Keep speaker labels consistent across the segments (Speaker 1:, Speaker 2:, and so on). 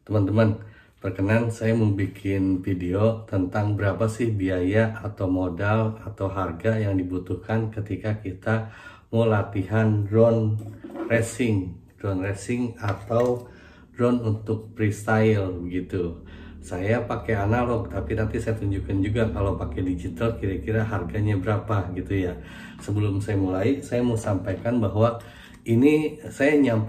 Speaker 1: Teman-teman, perkenan saya mau bikin video tentang berapa sih biaya atau modal atau harga yang dibutuhkan ketika kita mau latihan drone racing atau drone untuk freestyle gitu. Saya pakai analog, tapi nanti saya tunjukkan juga kalau pakai digital kira-kira harganya berapa gitu ya. Sebelum saya mulai, saya mau sampaikan bahwa ini yang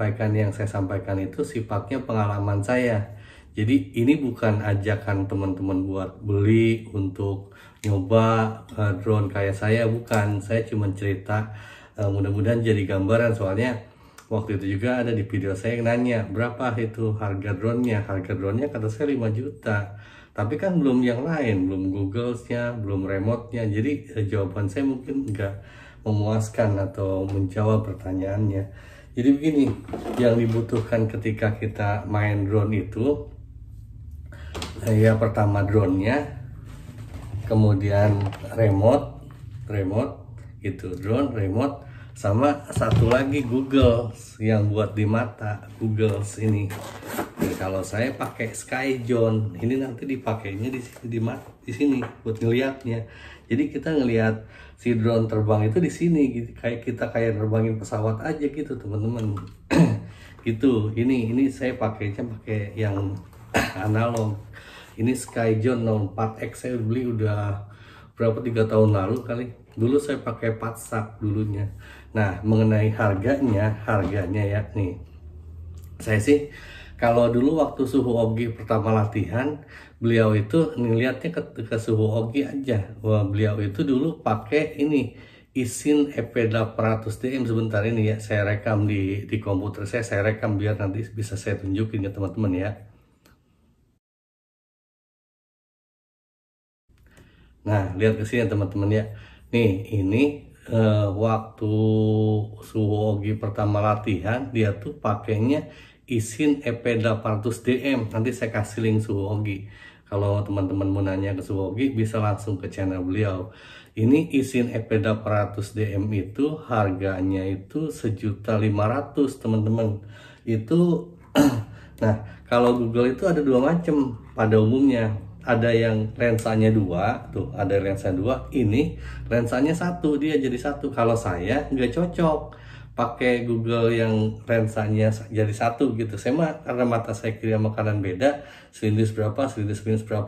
Speaker 1: saya sampaikan itu sifatnya pengalaman saya. Jadi ini bukan ajakan teman-teman buat beli untuk nyoba drone kayak saya, bukan. Saya cuma cerita, mudah-mudahan jadi gambaran. Soalnya waktu itu juga ada di video saya yang nanya berapa itu harga drone-nya. Harga drone-nya kata saya 5 juta. Tapi kan belum yang lain, belum Google-nya, belum remote-nya. Jadi jawaban saya mungkin nggak memuaskan atau menjawab pertanyaannya. Jadi begini, yang dibutuhkan ketika kita main drone itu ya pertama drone-nya, kemudian remote gitu, drone, remote, sama satu lagi Google yang buat di mata, Google ini. Jadi kalau saya pakai Skyzone, ini nanti dipakainya di sini buat ngelihatnya. Jadi kita ngelihat si drone terbang itu di sini, gitu. Kayak nerbangin pesawat aja gitu, teman-teman. Gitu. Ini saya pakainya pakai yang analog. Ini Skyzone 04X, saya beli udah berapa, 3 tahun lalu kali. Dulu saya pakai Patsak dulunya. Nah, mengenai harganya ya nih. Saya sih kalau dulu waktu suhu Ogi pertama latihan, beliau itu ngeliatnya ke suhu Ogi aja. Wah, beliau itu dulu pakai ini Isin EP800DM. Sebentar ini ya, saya rekam di komputer saya rekam biar nanti bisa saya tunjukin ya teman-teman ya. Nah, lihat ke sini teman-teman ya. Nih, ini waktu suhu Ogi pertama latihan, dia tuh pakainya Isin EP800DM. Nanti saya kasih link suhu Ogi. Kalau teman-teman mau nanya ke suhu Ogi, bisa langsung ke channel beliau. Ini Isin EP800DM itu harganya itu 1.500.000 teman-teman. Itu nah, kalau Google itu ada dua macam pada umumnya. Ada yang lensanya dua, tuh ada lensa dua, ini lensanya satu, dia jadi satu. Kalau saya nggak cocok pakai Google yang lensanya jadi satu gitu. Saya mah karena mata saya kiri sama kanan beda, silinder berapa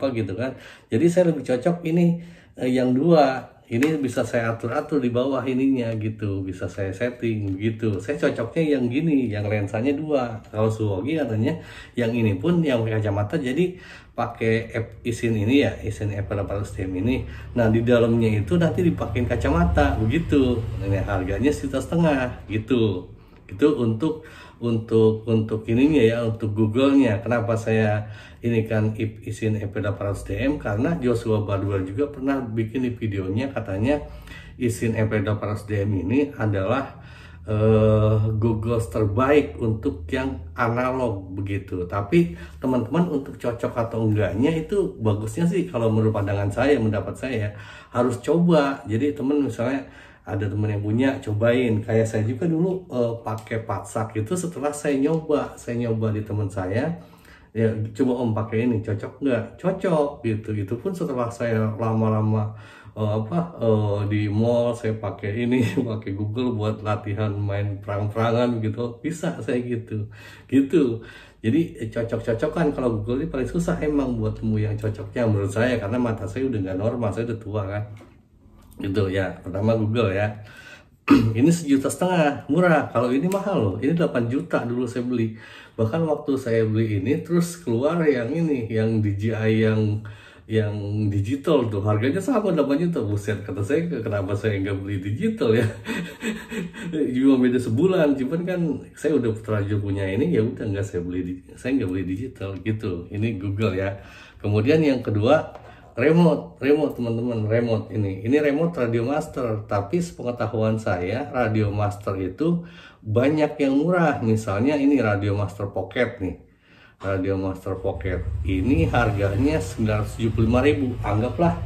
Speaker 1: gitu kan. Jadi saya lebih cocok ini yang dua. Ini bisa saya atur-atur di bawah ininya gitu, bisa saya setting gitu. Saya cocoknya yang gini, yang lensanya dua. Kalau Suwogi katanya yang ini pun yang pakai kacamata, jadi pakai Isin ini ya, Isin EP800DM ini. Nah, di dalamnya itu nanti dipakein kacamata begitu. Ini harganya 1,5 juta gitu. Itu untuk ininya ya, untuk Google-nya. Kenapa saya ini kan Isin EP800DM, karena Joshua Bardwell juga pernah bikin di videonya, katanya Isin EP800DM ini adalah Google terbaik untuk yang analog begitu. Tapi teman-teman untuk cocok atau enggaknya itu bagusnya sih kalau menurut pandangan saya, mendapat saya harus coba. Jadi teman misalnya ada teman yang punya, cobain. Kayak saya juga dulu pakai Patsak itu setelah saya nyoba di teman saya, ya coba om pakai ini, cocok nggak? Cocok gitu. Itu pun setelah saya lama-lama di mall saya pakai ini pakai Google buat latihan main perang-perangan gitu, bisa saya gitu. Jadi cocok-cocokan, kalau Google ini paling susah emang buat temu yang cocoknya menurut saya, karena mata saya udah nggak normal, saya udah tua kan gitu ya. Pertama Google ya. Ini 1,5 juta, murah. Kalau ini mahal loh, ini 8 juta dulu saya beli. Bahkan waktu saya beli ini terus keluar yang ini, yang DJI yang digital tuh, harganya sama 8 juta. Buset, kata saya, kenapa saya nggak beli digital ya. Cuma beda sebulan, cuman kan saya udah terlanjur punya ini, ya udah nggak saya nggak beli digital gitu. Ini Google ya. Kemudian yang kedua, remote teman-teman. Remote ini remote Radio Master, tapi sepengetahuan saya Radio Master itu banyak yang murah. Misalnya ini Radio Master Pocket nih, Radio Master Pocket ini harganya 975.000, anggaplah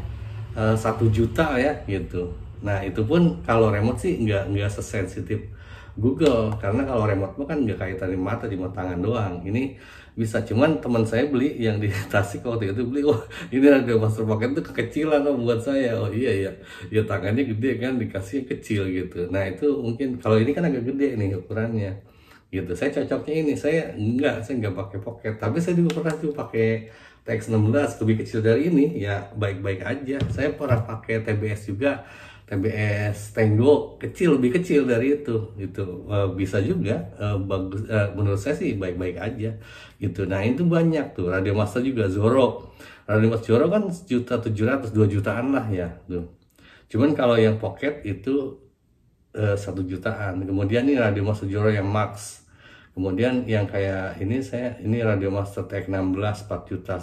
Speaker 1: 1 juta ya gitu. Nah, itu pun kalau remote sih nggak sesensitif Google, karena kalau remote mah kan nggak kaitan di mata, cuma tangan doang. Ini bisa, cuman teman saya beli yang di Tasik waktu itu beli, wah ini Radio Master Pocket itu kekecilan om buat saya. Oh iya ya, ya tangannya gede kan, dikasih kecil gitu. Nah itu mungkin kalau ini kan agak gede nih ukurannya gitu. Saya cocoknya ini, saya nggak pakai pocket, tapi saya juga pernah tuh pakai TX16 lebih kecil dari ini, ya baik-baik aja. Saya pernah pakai TBS juga, TBS Tango kecil, lebih kecil dari itu bisa juga, bagus, menurut saya sih baik-baik aja gitu. Nah itu banyak tuh Radio Master juga, Zoro. Radio Master Zoro kan 1.700.000, 2 jutaan lah ya tuh. Cuman kalau yang pocket itu 1 jutaan. Kemudian ini Radio Master Zoro yang Max. Kemudian yang kayak ini Radio Master TX16 4,5 juta.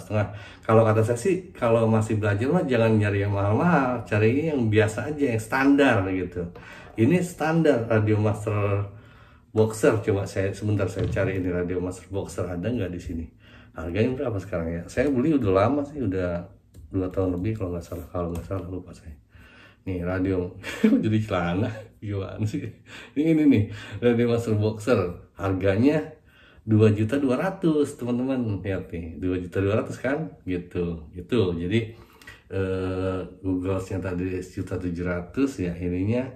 Speaker 1: Kalau kata saya sih, kalau masih belajar mah jangan nyari yang mahal-mahal, cari yang biasa aja, yang standar gitu. Ini standar Radio Master Boxer. Coba sebentar saya cari ini Radio Master Boxer, ada nggak di sini? Harganya berapa sekarang ya? Saya beli udah lama sih, udah 2 tahun lebih kalau nggak salah, lupa saya. Nih radio jadi celana gimana sih? Ini nih Radio Master Boxer, harganya 2.200.000 teman-teman. Lihat nih, 2.200.000 kan gitu. Jadi Google-nya tadi 1.700.000, ya ininya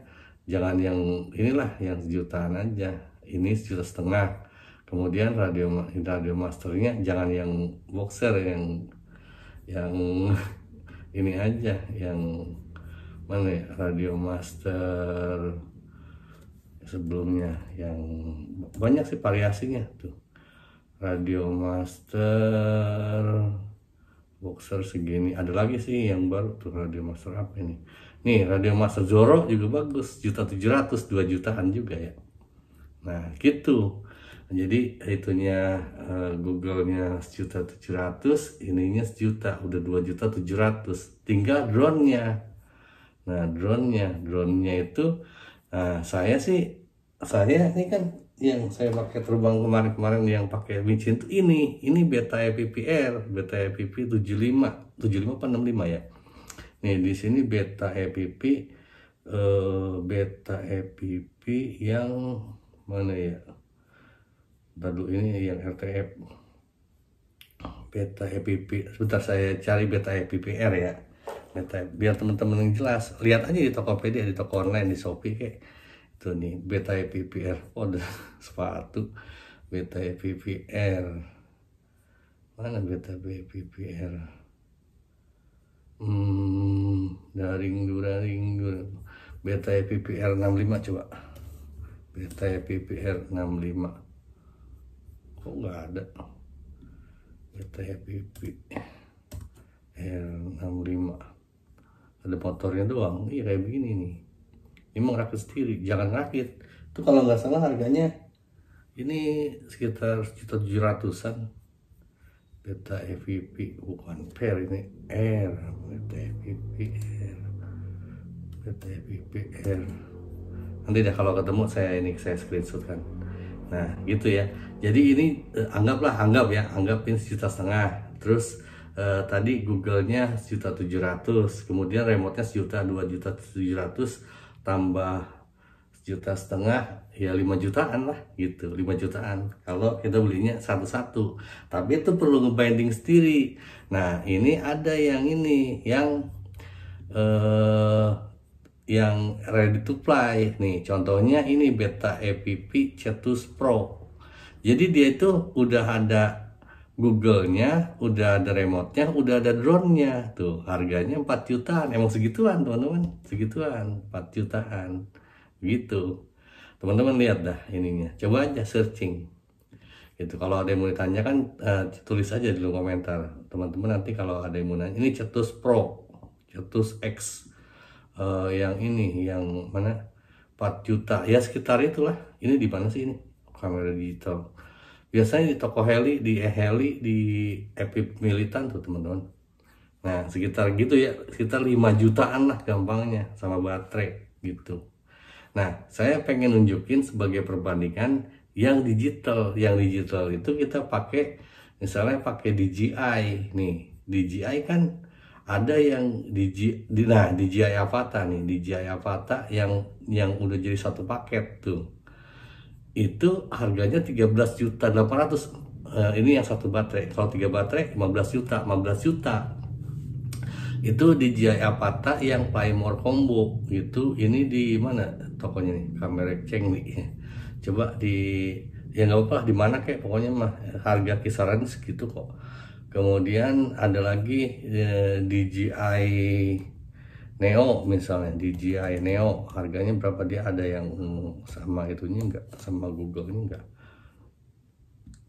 Speaker 1: jangan yang inilah, yang sejutaan aja. Ini 1,5 juta. Kemudian Radio Masternya jangan yang boxer, yang ini aja, yang mana ya, Radio Master sebelumnya yang banyak sih variasinya tuh. Radio Master Boxer segini, ada lagi sih yang baru tuh. Radio Master apa ini? Nih Radio Master Zoro juga bagus, 1.700.000, 2 jutaan juga ya. Nah gitu. Jadi itunya Google-nya 1.700.000, ininya 1 juta, udah 2.700.000. Tinggal drone-nya. Nah drone-nya itu, nah saya ini kan yang saya pakai terbang kemarin yang pakai micin tuh ini Beta EPP 75 apa 65 ya. Nih di sini Beta EPP yang mana ya? Lalu ini yang RTF Beta EPP. Sebentar saya cari Beta EPPR ya. Biar teman-teman yang jelas, lihat aja di Tokopedia, di toko online, di Shopee kayak itu nih, Beta EPPR. Oh, sepatu Beta EPPR, mana Beta EPPR? Daring Beta EPPR 65, coba Beta EPPR 65, kok nggak ada Beta EPPR 65, ada motornya doang. Iya kayak begini nih. Ini mau rakit sendiri, jangan rakit. Itu kalau nggak salah harganya ini sekitar 1.700.000-an. Beta EVP, bukan per, ini R. Beta EVP R. Nanti deh kalau ketemu saya screenshot kan. Nah gitu ya. Jadi ini anggap ini 1,5 juta. Terus tadi Google-nya 1.700.000, kemudian remote-nya 1 juta, 2.700.000 tambah 1,5 juta, ya 5 jutaan lah gitu, 5 jutaan kalau kita belinya satu-satu. Tapi itu perlu ngebinding sendiri. Nah ini ada yang ready to play nih, contohnya ini Beta EPP Cetus Pro. Jadi dia itu udah ada Google-nya, udah ada remote-nya, udah ada drone-nya. Tuh, harganya 4 jutaan. Emang segituan, teman-teman. Segituan, 4 jutaan. Gitu. Teman-teman lihat dah ininya. Coba aja searching. Gitu. Kalau ada yang mau ditanya kan, tulis aja di komentar. Teman-teman nanti kalau ada yang mau nanya, ini Cetus Pro, Cetus X. Yang ini, yang mana? 4 juta. Ya sekitar itulah. Ini di mana sih ini? Kamera digital. Biasanya di toko heli, di Epic Militan tuh teman-teman. Nah sekitar gitu ya, sekitar 5 jutaan lah gampangnya, sama baterai gitu. Nah saya pengen nunjukin sebagai perbandingan yang digital. Yang digital itu kita pakai, misalnya pakai DJI nih. DJI kan ada yang DJI Avata nih, DJI Avata yang udah jadi satu paket tuh. itu harganya 13.800.000. Ini yang satu baterai. Kalau 3 baterai 15 juta, 15 juta. Itu DJI Avata yang Plymore Combo gitu. Ini di mana tokonya nih? Kamera Ceng nih. Coba di, ya nggak apa-apa lah, di mana kayak pokoknya mah harga kisaran segitu kok. Kemudian ada lagi DJI Neo, misalnya DJI Neo harganya berapa, dia ada yang sama itunya enggak, sama Google ini enggak.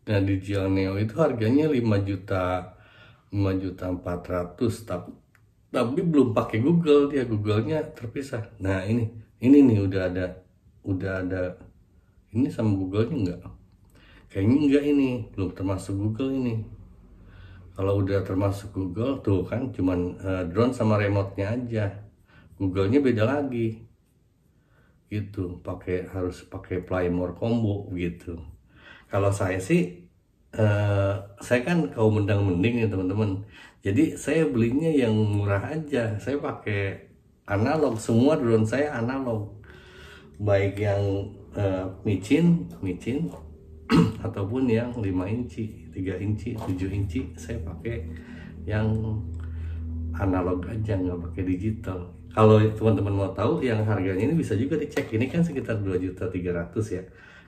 Speaker 1: Nah DJI Neo itu harganya 5.400.000, tapi belum pakai Google, dia Google-nya terpisah. Nah ini nih udah ada ini sama Google-nya enggak, kayaknya enggak, ini belum termasuk Google ini. Kalau udah termasuk Google tuh kan cuman drone sama remote-nya aja. Google-nya beda lagi. Gitu, harus pakai Plymore Combo gitu. Kalau saya sih saya kan kaum mendang-mending ya teman-teman. Jadi saya belinya yang murah aja. Saya pakai analog, semua drone saya analog. Baik yang micin ataupun yang 5 inci, 3 inci, 7 inci, saya pakai yang analog aja, nggak pakai digital. Kalau teman-teman mau tahu yang harganya ini bisa juga dicek, ini kan sekitar 2.300.000 ya.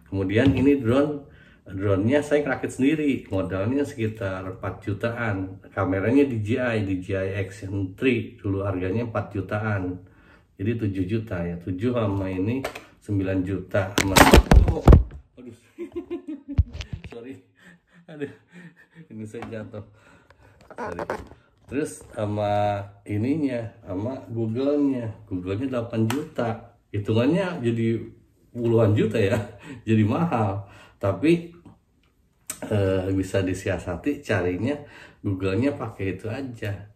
Speaker 1: Kemudian ini drone-nya saya rakit sendiri, modalnya sekitar 4 jutaan. Kameranya DJI Action 3, dulu harganya 4 jutaan. Jadi 7 juta ya, 7 sama ini 9 juta sama aduh. Sorry. Aduh. Ini saya jatuh. Sorry. Terus sama ininya, sama Google-nya 8 juta. Hitungannya jadi puluhan juta ya. Jadi mahal. Tapi bisa disiasati carinya, Google-nya pakai itu aja.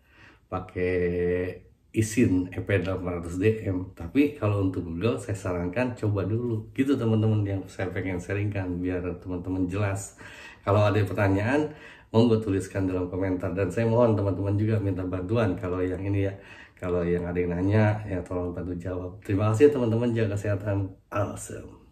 Speaker 1: Pakai Isin EP800DM. Tapi kalau untuk Google saya sarankan coba dulu gitu teman-teman, yang saya pengen sharingkan biar teman-teman jelas. Kalau ada pertanyaan monggo tuliskan dalam komentar, dan saya mohon teman-teman juga minta bantuan kalau yang ini ya, kalau yang ada yang nanya ya tolong bantu jawab. Terima kasih teman-teman, jaga kesehatan. Awesome.